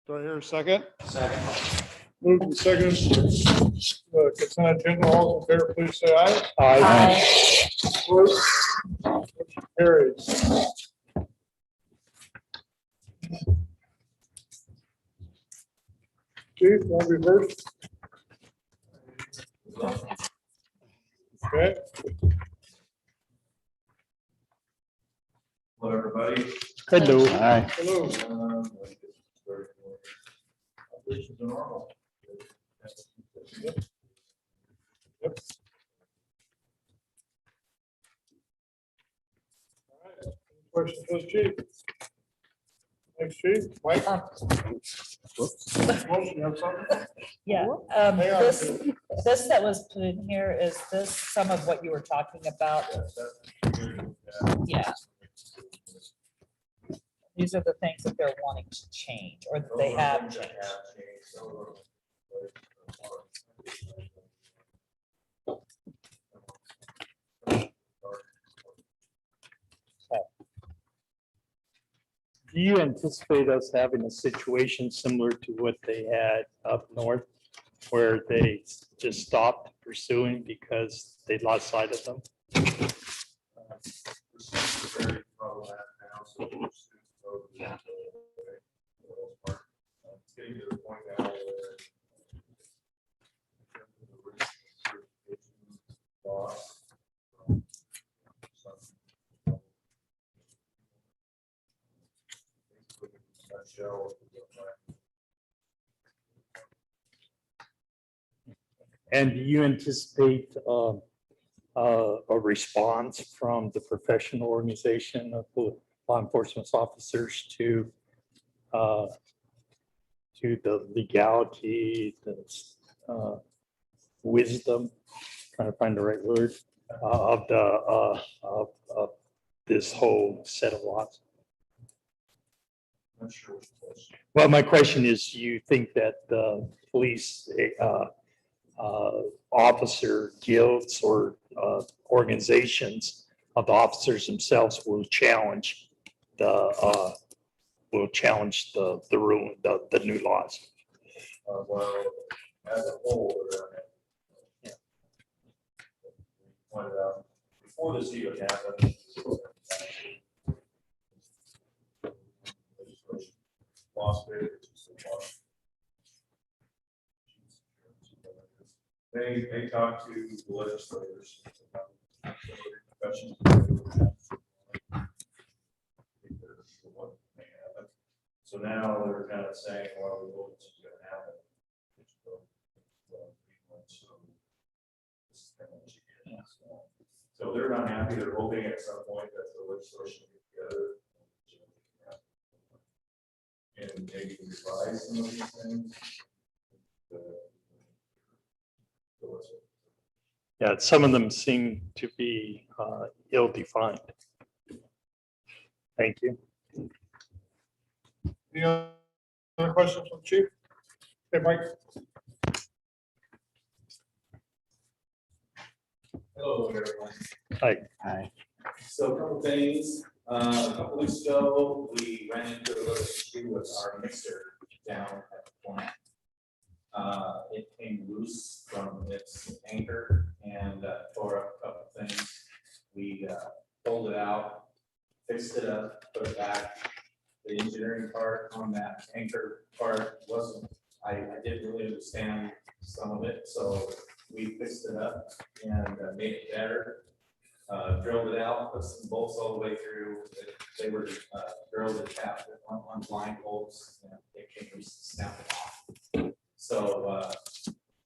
Do I hear a second? Second. Moved and seconded. Consent agenda. All in favor, please say aye. Aye. Opposed? Motion carries. Chief, want to be first? Okay. Hello, everybody. Hello. Aye. Hello. Operations are normal. Yep. All right. Any questions for the chief? Thanks, chief. Mike? Motion, you have something? Yeah, Hang on. this that was put in here, is this some of what you were talking about? Yeah. These are the things that they're wanting to change, or that they have changed. Do you anticipate us having a situation similar to what they had up north, where they just stopped pursuing because they lost sight of them? Very problematic now, so we're just gonna go to the- It's getting to the point now where the risk of certification loss from some- basically, that shell of the- And do you anticipate a response from the professional organization of law enforcement officers to the legality, the wisdom, trying to find the right word, of this whole set of laws? I'm not sure which question. Well, my question is, do you think that the police officer guilds or organizations of the officers themselves will challenge the rule, the new laws? Well, as a whole, yeah. Pointed out, before this even happened. Lost it. They talk to the legislators. about questions. So now they're kind of saying, well, what's going to happen? So they're not happy. They're hoping at some point that the legislation will get together and maybe revise some of these things. Yeah, some of them seem to be ill-defined. Thank you. Any other questions from the chief? Hey, Mike. Hello, everyone. Hi. So a couple things. A couple weeks ago, we ran into a little issue with our mixer down at the plant. It came loose from its anchor and tore up a couple things. We pulled it out, fixed it up, put it back. The engineering part on that anchor part wasn't, I didn't really understand some of it, so we fixed it up and made it better. Drilled it out, put some bolts all the way through. They were drilled and tapped on blind bolts, and they came loose and snapped it off. So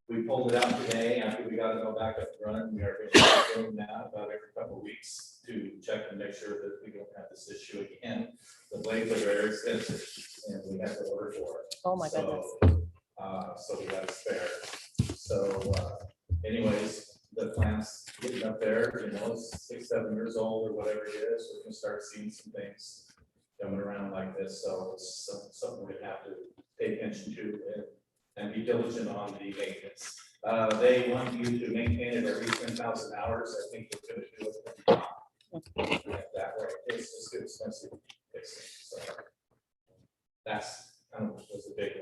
we pulled it out today after we got it all back up and running. We are going to be doing that about every couple of weeks to check and make sure that we don't have this issue again. The blades are very expensive and we have to order for it. Oh, my goodness. So we got a spare. So anyways, the plant's getting up there, you know, it's 6, 7 years old or whatever it is. We're gonna start seeing some things coming around like this. So it's something we have to pay attention to and be diligent on the maintenance. They want you to maintain it every 10,000 hours. I think we're gonna do it that way. It's just expensive. So that's kind of was the big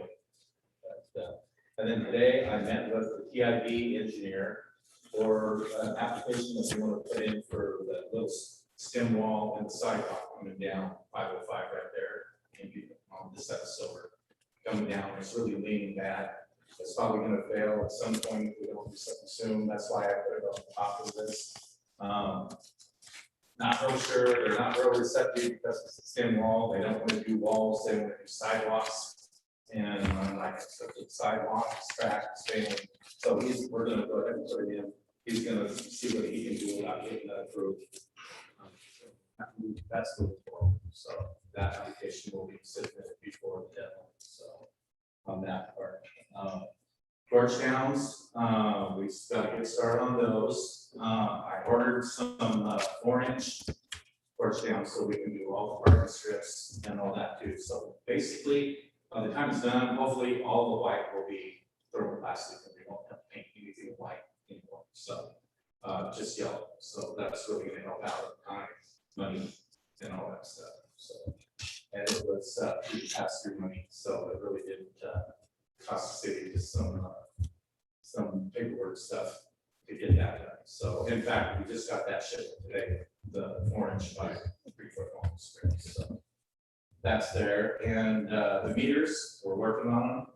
PIB engineer for an application that we want to put in for the little stem wall and the sidewalk coming down 505 right there. And you on this side of Silver coming down, it's really leaning bad. It's probably gonna fail at some point. We don't do something soon. That's why I put it on top of this. Not real sure. They're not real receptive because it's a stem wall. They don't want to do walls. They want to do sidewalks. And like the sidewalks, tracks, failing. So we're gonna go ahead and put it in. He's gonna see what he can do without getting that approved. That's moving forward. So that application will be submitted before the deadline. So on that part. Torch downs, we still got to get started on those. I ordered some 4-inch torch downs so we can do all the parking strips and all that too. So basically, by the time it's done, hopefully all the white will be thermoplastic and we won't have to paint anything white anymore. So just yellow. So that's really going to help out time, money, and all that stuff. So and it was pass-through money, so it really didn't cost the city just some paperwork stuff to get that done. So in fact, we just got that shipped today, the 4-inch by 3-foot long strip. So that's there. And the meters, we're working on them.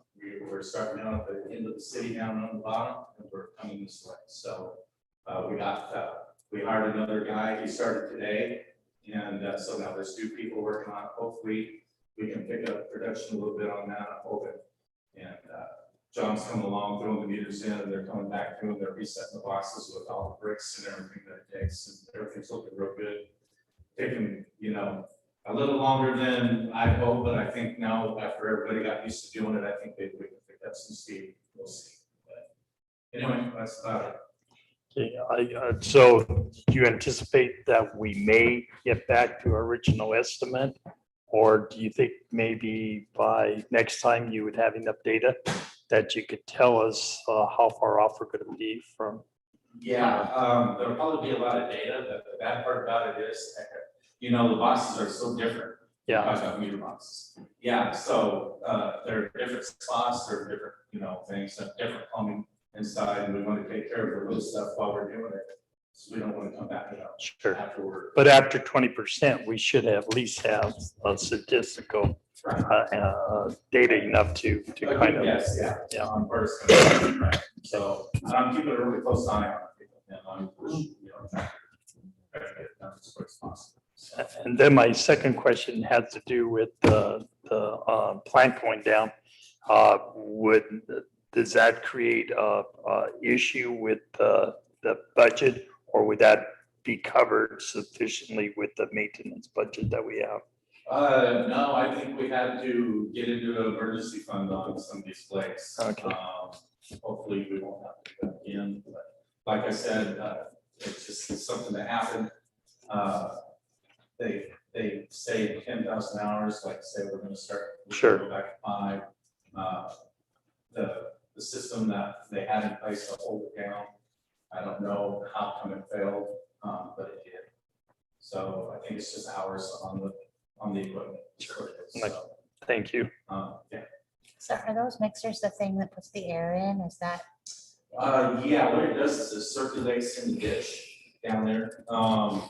We're starting down at the end of the city down on the bottom, and we're coming this way. So we hired another guy. He started today. And so now there's 2 people working on it. Hopefully we can pick up production a little bit on that. I'm hoping. And John's coming along, throwing the meters in, and they're coming back through, and they're resetting the boxes with all the bricks and everything that it takes, and everything's looking real good. Taking, a little longer than I hope, but I think now after everybody got used to doing it, I think we can pick up some speed. We'll see. But anyway, that's about it. Okay, so do you anticipate that we may get back to our original estimate? Or do you think maybe by next time you would have enough data that you could tell us how far off we're going to be from? Yeah, there'll probably be a lot of data. The bad part about it is, the boxes are so different. Yeah. About meter boxes. Yeah, so there are different spots, there are different, things, different plumbing inside, and we want to take care of the road stuff while we're doing it. So we don't want to come back, Sure. afterward. But after 20%, we should at least have a statistical data enough to kind of. Yes, yeah. Yeah. On first. Right. So I'm keeping a really close eye on it. And I'm, trying to get it done as quick as possible. So. And then my second question has to do with the plant going down. Does that create a issue with the budget, or would that be covered sufficiently with the maintenance budget that we have? No, I think we had to get into an emergency fund on some of these flakes. Okay. Hopefully we won't have to do that again. But like I said, it's just something that happened. They say 10,000 hours. Like I say, we're going to start. Sure. Go back to 5. The system that they had in place to hold it down, I don't know how come it failed, but it did. So I think it's just hours on the equipment. Sure. So, Thank you. yeah. So are those mixers the thing that puts the air in? Is that? Yeah, what it does is it circulates in the ditch down there.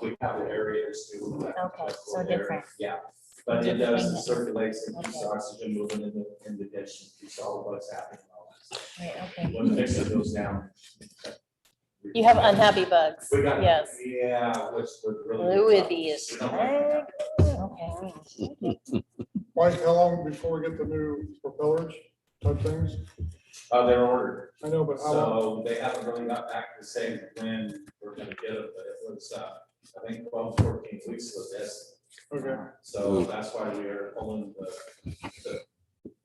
We have the aerators too. Okay, so different. Yeah, but it does, it Different. circulates and keeps Okay. oxygen moving in the ditch and keeps all of what's happening. and all that stuff. Right, okay. When the mixer goes down. You have unhappy bugs. We got, Yes. yeah, which would really. Fluidy is We don't like that. Okay. Mike, how long before we get the new propellers type things? They're ordered. I know, but how long? So they haven't really got back to say when we're gonna get it, but it was, I think 12, 14 weeks was this. Okay. So that's why we are pulling the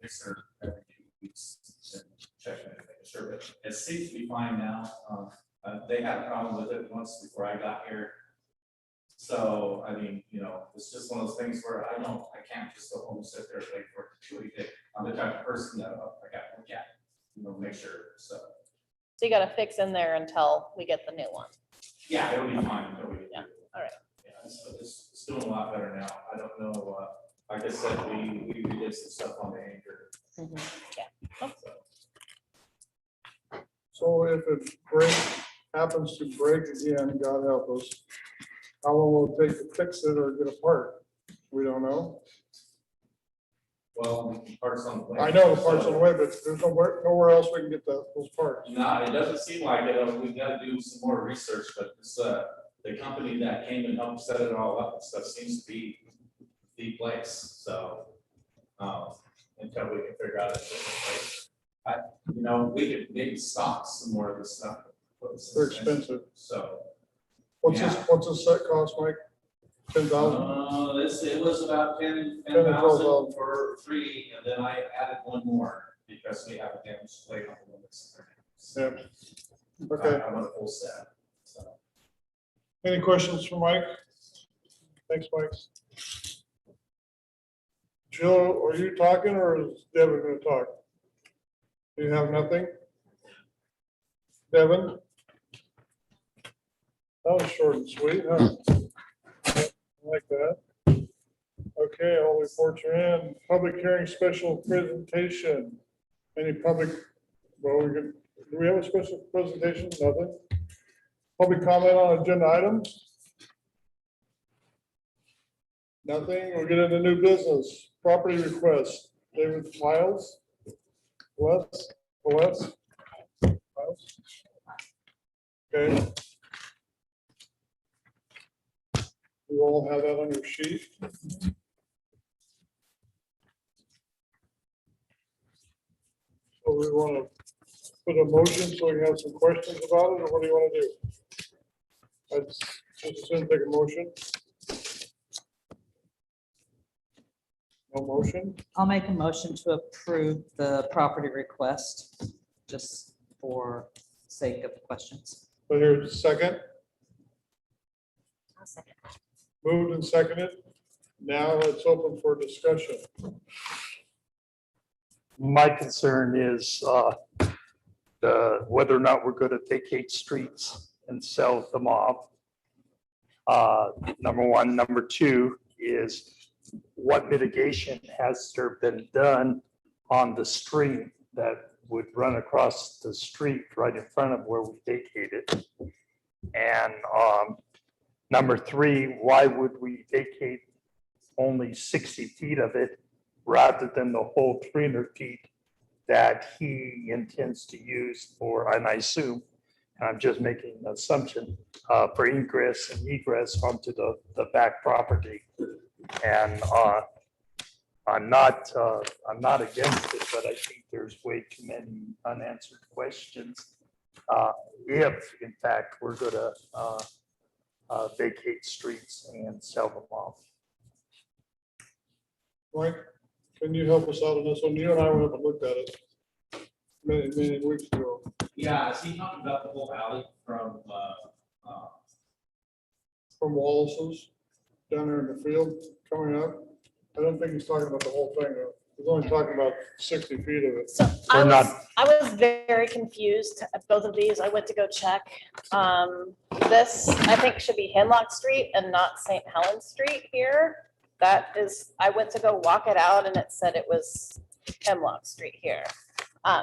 mixer every 2 weeks and checking it, making sure, but it seems to be fine now. They had a problem with it once before I got here. So, I mean, it's just one of those things where I can't just go home and sit there and wait for it to do anything. I'm the type of person that I got to look at, make sure, so. So you got to fix in there until we get the new one. Yeah, it'll be fine until we get Yeah, to it. all right. Yeah, so it's doing a lot better now. I don't know, like I said, we did some stuff on the anchor. Yeah. So. So if it happens to break again, God help us, how long will it take to fix it or get a part? We don't know. Well, parts on the way. I know the parts on the way, but there's nowhere else we can get those parts. No, it doesn't seem like it. We gotta do some more research, but it's, the company that came and helped set it all up and stuff seems to be the place, so. Until we can figure out a different place. We could maybe stock some more of this stuff. They're expensive. So. What's Yeah. this set cost, Mike? 10,000? It was about 10,000 to 12,000. for 3, and then I added one more because we have a damaged plate on the limits. Yeah. Okay. I want a full set, so. Any questions for Mike? Thanks, Mike. Jill, are you talking or is Devin gonna talk? Do you have nothing? Devin? That was short and sweet, huh? I like that. Okay, all reports are in. Public hearing special presentation. Any public, do we have a special presentation? Nothing? Public comment on agenda items? Nothing. We'll get into new business. Property request. David Miles. Wes. Okay. You all have that on your sheet. So we want to put a motion so we have some questions about it, or what do you want to do? I'd just soon take a motion. No motion? I'll make a motion to approve the property request, just for sake of questions. So here's second, I'll second. moved and seconded. Now it's open for discussion. My concern is whether or not we're going to vacate streets and sell them off. Number one. Number two is what mitigation has there been done on the stream that would run across the street right in front of where we vacated? And number three, why would we vacate only 60 feet of it rather than the whole 300 feet that he intends to use for, and I assume, and I'm just making an assumption, for ingress and egress onto the back property. And I'm not against it, but I think there's way too many unanswered questions. If in fact we're gonna vacate streets and sell them off. Mike, can you help us out on this one? You and I went up and looked at it many weeks ago. Yeah, is he talking about the whole alley from, From Wallace's down there in the field coming up. I don't think he's talking about the whole thing, though. He's only talking about 60 feet of it. So I We're was, not- I was very confused at both of these. I went to go check. This, I think, should be Hemlock Street and not St. Helens Street here. That is, I went to go walk it out and it said it was Hemlock Street here.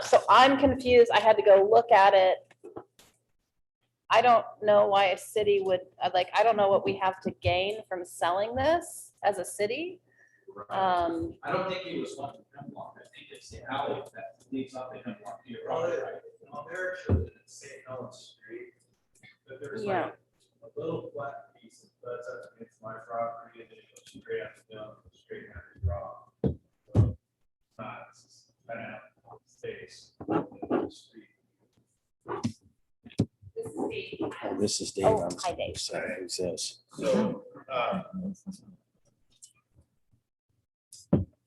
So I'm confused. I had to go look at it. I don't know why a city would, I don't know what we have to gain from selling this as a city. I don't think he was wanting Hemlock. I think it's the alley that leads up to Hemlock. You're probably right. On there, it shows that it's St. Helens Street, but there's Yeah. like a little flat piece that's up against my property, and then it goes straight up to them, straight down to drop. So, it's kind of space. in the street. This is Dave. Oh, I'm hi, Dave. sorry, who's this? So,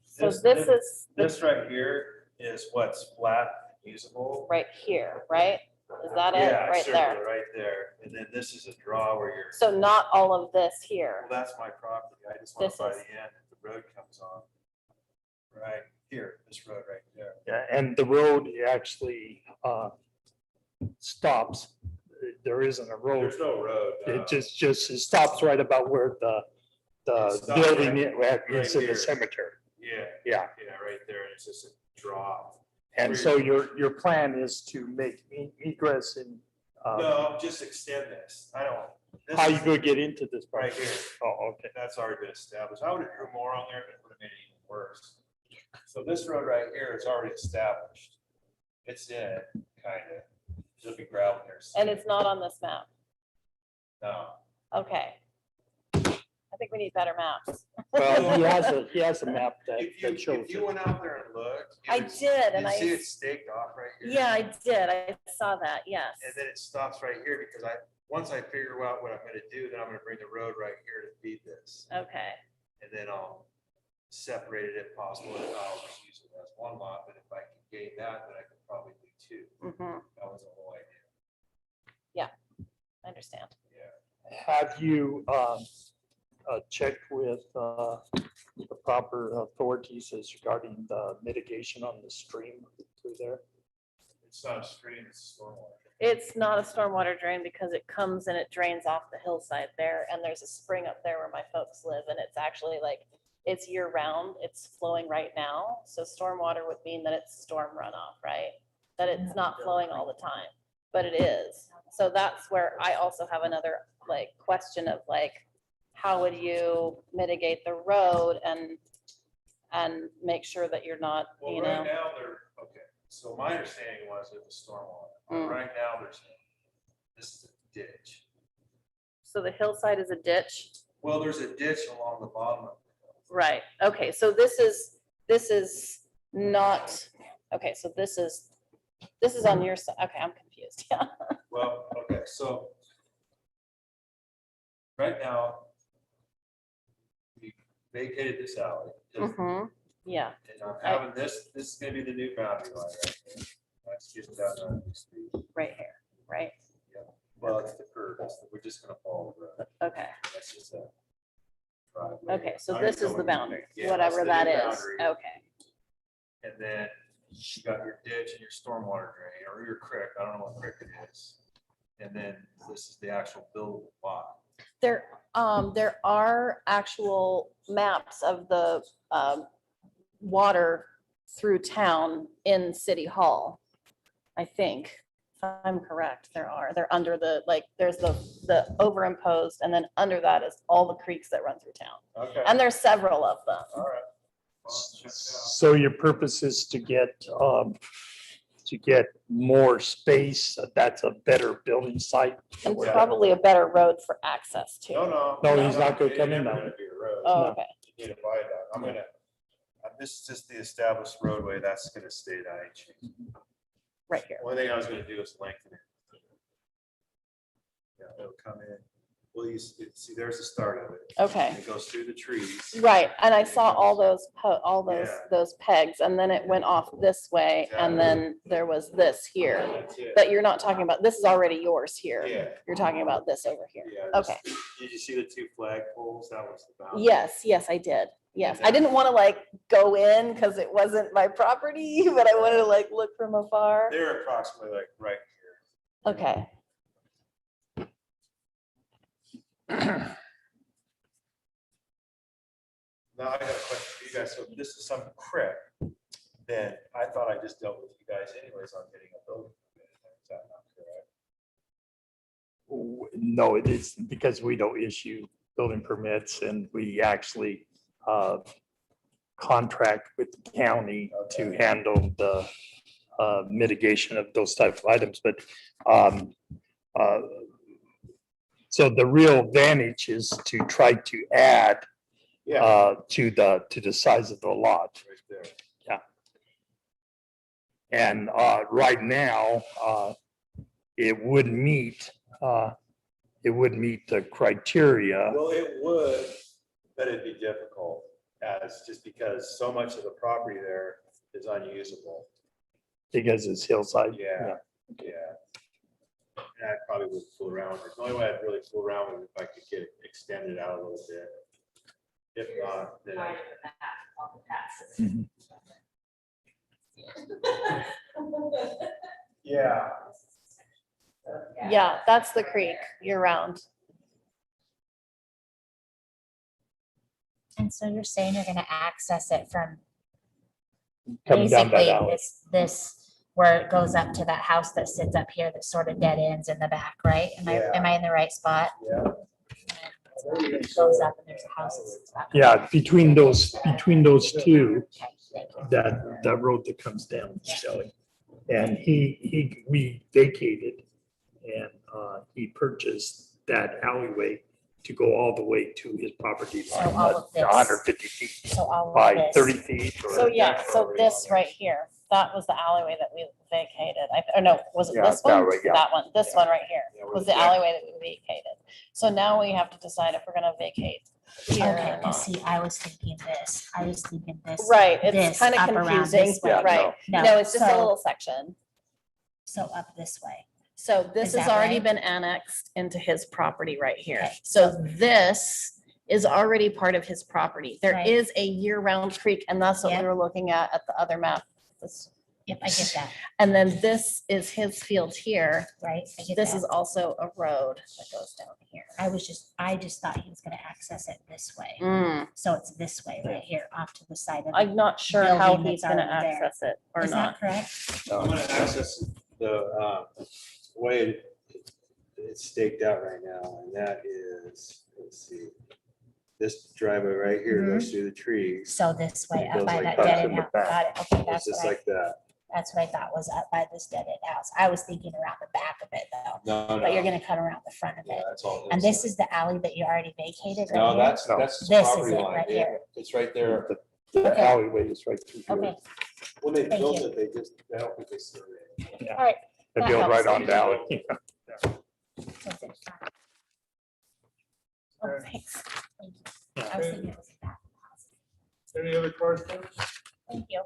So this is this right here is what's flat usable. right here, right? Is that it? Yeah, Right circle there. right there, and then this is a draw where you're, So not all of this here. well, that's my property, I just want This to buy is- the end, if the road comes on. Right here, this road right there. Yeah, and the road actually stops. There isn't a road. There's no road. It just it stops right about where the It stops building right is in here. the cemetery. Yeah, Yeah. yeah, right there, and it's just a draw. And so your plan is to make egress and, No, just extend this. I don't. this how you is gonna get into this part? Right here. Oh, okay. That's already been established. I would have drew more on there, but it would have made it even worse. So this road right here is already established. It's in it, kind of. There'll be gravel there. soon. And it's not on this map. No. Okay. I think we need better maps. Well, he has a map that If shows you it. went out there and looked. it I was- did, and You I- see it staked off right here. Yeah, I did. I saw that, yes. And then it stops right here because once I figure out what I'm gonna do, then I'm gonna bring the road right here to feed this. Okay, And then I'll separate it if possible, and I'll just use it as one lot, but if I can gain that, then I could probably do two. mhm, That was the whole idea. I understand. Have you checked with the proper authorities as regarding the mitigation on the stream through there? It's not a stream, it's stormwater. It's not a stormwater drain because it comes and it drains off the hillside there, and there's a spring up there where my folks live, and it's actually like, it's year round, it's flowing right now, so stormwater would mean that it's storm runoff, right? That it's not flowing all the time, but it is. So that's where I also have another like question of like, how would you mitigate the road and make sure that you're not, Well, you right know? now, okay, so my understanding was it was stormwater. But Mm. right now, this is a ditch. So the hillside is a ditch? Well, there's a ditch along the bottom of the hill. Right, okay, so this is not, okay, so this is on your side, okay, I'm confused, yeah. Well, okay, so right now, we vacated this alley. Mhm, yeah, And I'm having this is gonna be the new boundary line right here. That's just down on the street. right here, right, Well, it's the curve, we're just gonna follow the road. okay, That's just a driveway. okay, so I don't this know is the what you boundary, think. Yeah, whatever that's that the new is, boundary. okay, And then you got your ditch and your stormwater drain, or your creek, I don't know what creek it is. And then this is the actual buildable lot. there are actual maps of the, water through town in City Hall, I think. If I'm correct, they're under the, like, there's the overimposed, and then under that is all the creeks that run through town. Okay. And there's several of them. All right. Well, check it out. So your purpose is to get more space, that's a better building site? And Yeah. probably a better road for access too. No. No, he's not gonna It come in never that gonna be a road. Oh, No. okay, You need a viaduct. This is just the established roadway, that's gonna stay, that ain't changing. right here. Only thing I was gonna do is lengthen it. Yeah, it'll come in. Well, you see, there's the start of it. Okay. It goes through the trees. Right, and I saw all those, Yeah. those pegs, and then it went off this way, and then there was this here. That's it. But you're not talking about, this is already yours here. Yeah. You're talking about this over here. Yeah. Okay. Did you see the two flag poles? That was the boundary. Yes, I did. Yes, I didn't want to like go in because it wasn't my property, but I wanted to like look from afar. They're approximately like right here. Okay, Now I got a question for you guys. So if this is some creek, then I thought I just dealt with you guys anyways on getting a building. permit. Is that not correct? No, it is because we don't issue building permits and we actually contract with the county to handle the mitigation of those type of items, but so the real advantage is to try to add to the size of the lot. Right there. And right now, it would meet the criteria Well, it would, but it'd be difficult just because so much of the property there is unusable. because it's hillside. Yeah. And I probably would fool around with it. The only way I'd really fool around with it if I could get it extended out a little bit. If not, then I. Mhm. Yeah. yeah, that's the creek year round. And so you're saying you're gonna access it from Coming down that basically alley. this where it goes up to that house that sits up here that sort of dead ends in the back, right? Am I in the right spot? Yeah. It goes up and there's a house. that sits back. Yeah, between those two, Okay, thank you. that road that comes down, Shelley. And we vacated and he purchased that alleyway to go all the way to his property So line, all of this. 150 feet So all of by this. 30 feet. or- So yeah, so this right here, that was the alleyway that we vacated. Or no, was it Yeah, this that one? way, yeah. That one, this one right here Yeah, was the alleyway that we vacated. So now we have to decide if we're gonna vacate here Okay, or cause not. see, I was thinking this. I was thinking this. Right, it's this kind of up around confusing, this way. Yeah, right? No, No, it's just a so- little section. So up this way. So this Is has that already right? been annexed into his property right here. Okay. So this is already part of his property. There Right. is a year-round creek, and that's what we Yep. were looking at the other map. This- Yep, I get that, And then this is his field here. right? I get This that. is also a road that goes down here. I just thought he was gonna access it this way. Mm, So it's this way right here off to the side of. I'm not sure how Building he's that's gonna already there. access it or Is that not. correct? I'm gonna access the way it's staked out right now, and that is, let's see. This driveway right here goes through the trees. So this way It up goes by like that that dead in end the house. back. Got it. Okay, It's that's just what like that. I thought was up by this dead end house. I was thinking around the back of it though. No, But you're no, gonna cut around the front of yeah, it. that's all. And this is the alley that you already vacated right No, here? that's No. the This is property it line. right Yeah, here. it's right there. The Okay. alleyway is right through here. Okay, When they Thank built you. it, I don't think they surveyed. All right. They That build right helps. on the alley. that's it. Oh, thanks. Thank you. I was thinking it was the back of the house. Any other questions? Thank you.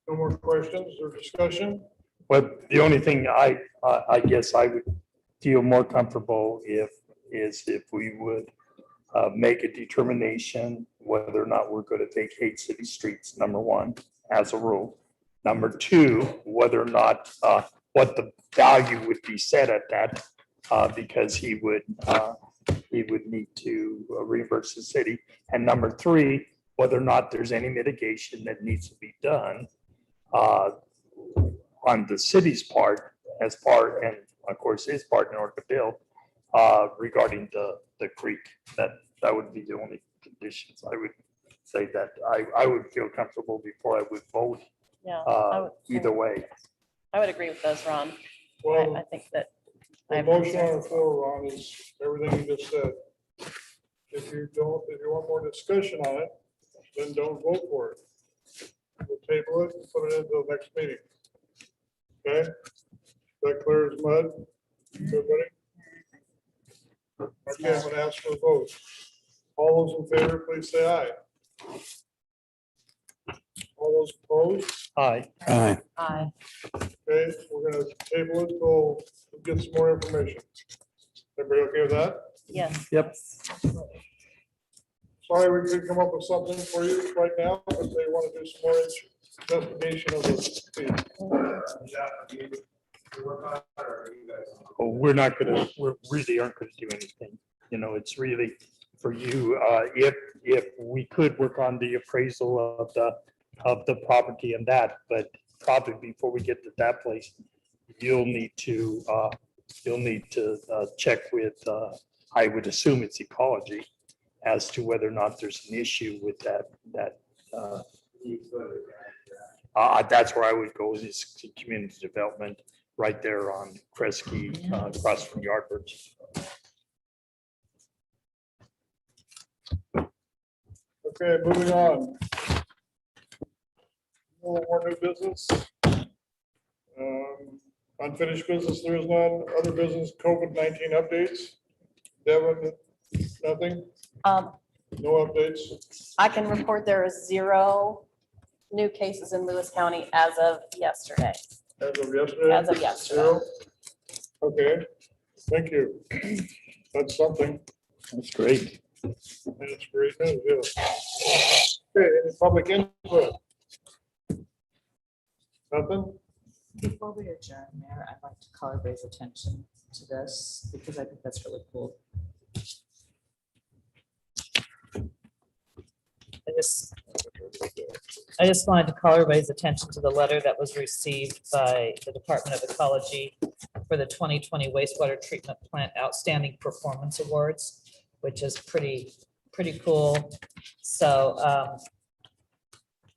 No more questions or discussion? But the only thing I guess I would feel more comfortable if we would make a determination whether or not we're going to vacate city streets, number one, as a rule. Number two, whether or not, what the value would be set at that, because he would need to reimburse the city. And number three, whether or not there's any mitigation that needs to be done on the city's part and of course his part in order to build regarding the creek. That would be the only conditions I would say that I would feel comfortable before I would vote Yeah, I would either way. I would agree with those, Ron. I Well, think that. I the have motion on the concerns. floor, Ron, is everything you just said. If you want more discussion on it, then don't vote for it. We'll table it and put it into the next meeting. Okay? That clear as mud? Everybody? Okay, I'm gonna ask for a vote. All those in favor, please say aye. All those opposed? Aye. Aye. Okay, we're gonna table it till we get some more information. Everybody okay with that? Yes. Yep. Sorry, we couldn't come up with something for you right now, but they want to do some more investigation of the. Oh, we're really aren't gonna do anything. You know, it's really for you, if we could work on the appraisal of the property and that, but probably before we get to that place, you'll need to check with, I would assume it's ecology, as to whether or not there's an issue with that. That's where I would go, is community development, right there on Kresge, across from Yardbirds. Okay, moving on. More new business. Unfinished business, there is none. Other business, COVID-19 updates. Devin, nothing? No updates? I can report there is 0 new cases in Lewis County as of yesterday. As of yesterday? As of yesterday. Zero? Okay, thank you. That's something. That's great. That's great news, yes. Okay, any public input? Nothing? Before we adjourn, Mayor, I'd like to call everybody's attention to this because I think that's really cool. I just wanted to call everybody's attention to the letter that was received by the Department of Ecology for the 2020 wastewater treatment plant outstanding performance awards, which is pretty cool. So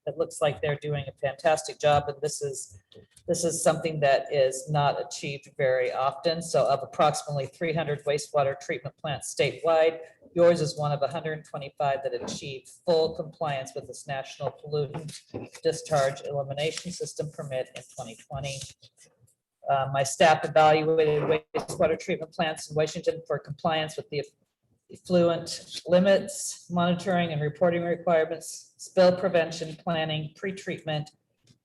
it looks like they're doing a fantastic job, and this is something that is not achieved very often. So of approximately 300 wastewater treatment plants statewide, yours is one of 125 that achieved full compliance with this National Pollutant Discharge Elimination System permit in 2020. My staff evaluated wastewater treatment plants in Washington for compliance with the effluent limits, monitoring and reporting requirements, spill prevention, planning, pre-treatment,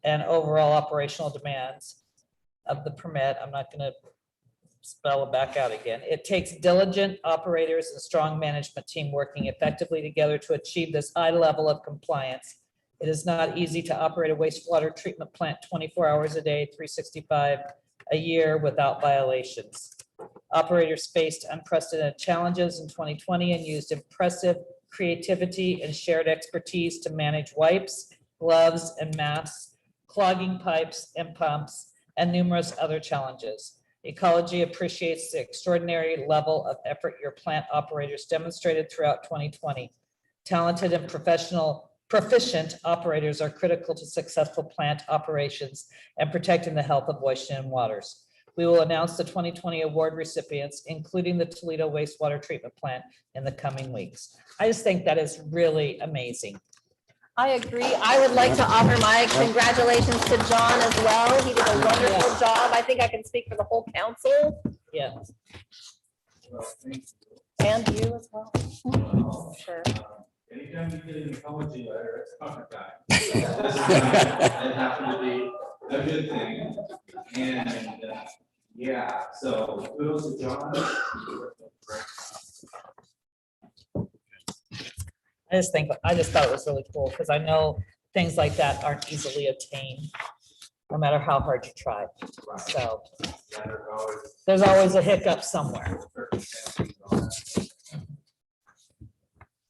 and overall operational demands of the permit. I'm not going to spell it back out again. It takes diligent operators and strong management team working effectively together to achieve this high level of compliance. It is not easy to operate a wastewater treatment plant 24 hours a day, 365 a year without violations. Operators faced unprecedented challenges in 2020 and used impressive creativity and shared expertise to manage wipes, gloves, and masks, clogging pipes and pumps, and numerous other challenges. Ecology appreciates the extraordinary level of effort your plant operators demonstrated throughout 2020. Talented and proficient operators are critical to successful plant operations and protecting the health of Washington waters. We will announce the 2020 award recipients, including the Toledo wastewater treatment plant, in the coming weeks. I just think that is really amazing. I agree. I would like to offer my congratulations to John as well. He did a wonderful job. I think I can speak for the whole council Yeah. and you as well. Sure. Anytime you get an apology letter, it's coffee time. It happened to be a good thing. And, yeah, so kudos to John. I just thought it was really cool because I know things like that aren't easily obtained, no matter how hard you try. So Yeah, there's always there's always a hiccup somewhere. circumstances on that.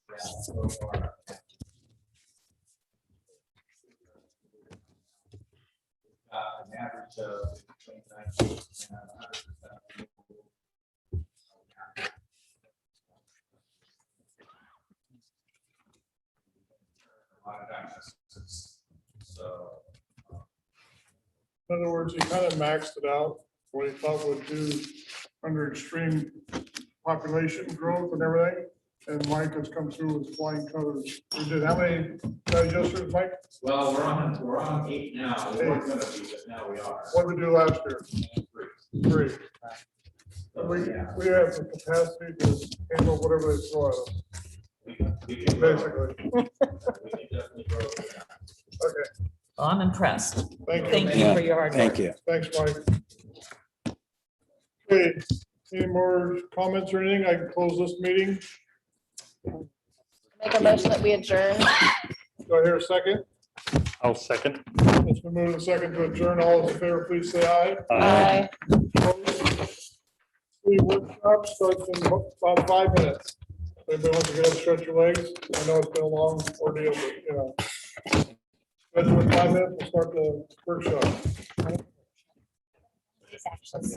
Yeah, so far. An average of 29 and 100%. A lot of times, so. In other words, he kind of maxed it out, what he thought would do under extreme population growth and everything. And Mike has come through with flying colors. We did how many digesters, Mike? Well, we're on 8 now. We weren't gonna be, but now we are. What did we do last year? 3. 3. So, We yeah, have the capacity to handle whatever they throw at us, we can grow. basically. We can definitely grow. Okay, Well, I'm impressed. thank you. Thank you for your hard work. Thank you. Thanks, Mike. Okay, any more comments or anything? I can close this meeting. Make a motion that we adjourn. Do I hear a second? I'll second. It's been moved and second to adjourn. All those in favor, please say aye. Aye. The workshop starts in about 5 minutes. Anybody wants to get up, stretch your legs? I know it's been a long ordeal, but you know. Stretch in 5 minutes, we'll start the workshop. It's actually.